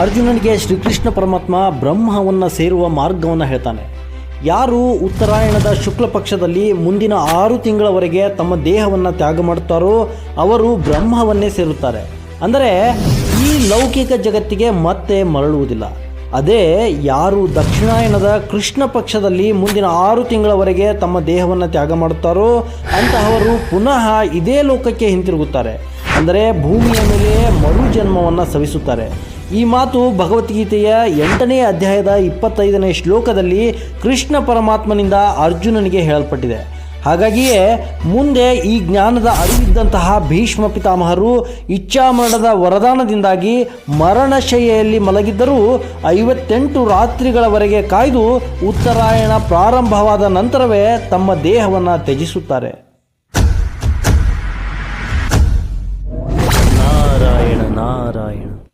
ಅರ್ಜುನನಿಗೆ ಶ್ರೀಕೃಷ್ಣ ಪರಮಾತ್ಮ ಬ್ರಹ್ಮವನ್ನು ಸೇರುವ ಮಾರ್ಗವನ್ನು ಹೇಳ್ತಾನೆ. ಯಾರು ಉತ್ತರಾಯಣದ ಶುಕ್ಲ ಪಕ್ಷದಲ್ಲಿ ಮುಂದಿನ 6 ತಿಂಗಳವರೆಗೆ ತಮ್ಮ ದೇಹವನ್ನು ತ್ಯಾಗ ಮಾಡುತ್ತಾರೋ ಅವರು ಬ್ರಹ್ಮವನ್ನೇ ಸೇರುತ್ತಾರೆ. ಅಂದರೆ ಈ ಲೌಕಿಕ ಜಗತ್ತಿಗೆ ಮತ್ತೆ ಮರಳುವುದಿಲ್ಲ. ಅದೇ ಯಾರು ದಕ್ಷಿಣಾಯನದ ಕೃಷ್ಣ ಪಕ್ಷದಲ್ಲಿ ಮುಂದಿನ 6 ತಿಂಗಳವರೆಗೆ ತಮ್ಮ ದೇಹವನ್ನು ತ್ಯಾಗ ಮಾಡುತ್ತಾರೋ ಅಂತಹವರು ಪುನಃ ಇದೇ ಲೋಕಕ್ಕೆ ಹಿಂತಿರುಗುತ್ತಾರೆ. ಅಂದರೆ ಭೂಮಿಯ ಮೇಲೆ ಮರು ಜನ್ಮವನ್ನು ಸವಿಸುತ್ತಾರೆ. ಈ ಮಾತು ಭಗವದ್ಗೀತೆಯ 8ನೇ ಅಧ್ಯಾಯದ 25ನೇ ಶ್ಲೋಕದಲ್ಲಿ ಕೃಷ್ಣ ಪರಮಾತ್ಮನಿಂದ ಅರ್ಜುನನಿಗೆ ಹೇಳಲ್ಪಟ್ಟಿದೆ. ಹಾಗಾಗಿಯೇ ಮುಂದೆ ಈ ಜ್ಞಾನದ ಅರಿವಿದ್ದಂತಹ ಭೀಷ್ಮ ಪಿತಾಮಹರು ಇಚ್ಛಾಮರಣದ ವರದಾನದಿಂದಾಗಿ ಮರಣಶಯ್ಯೆಯಲ್ಲಿ ಮಲಗಿದ್ದರೂ 58 ರಾತ್ರಿಗಳವರೆಗೆ ಕಾಯ್ದು ಉತ್ತರಾಯಣ ಪ್ರಾರಂಭವಾದ ನಂತರವೇ ತಮ್ಮ ದೇಹವನ್ನು ತ್ಯಜಿಸುತ್ತಾರೆ.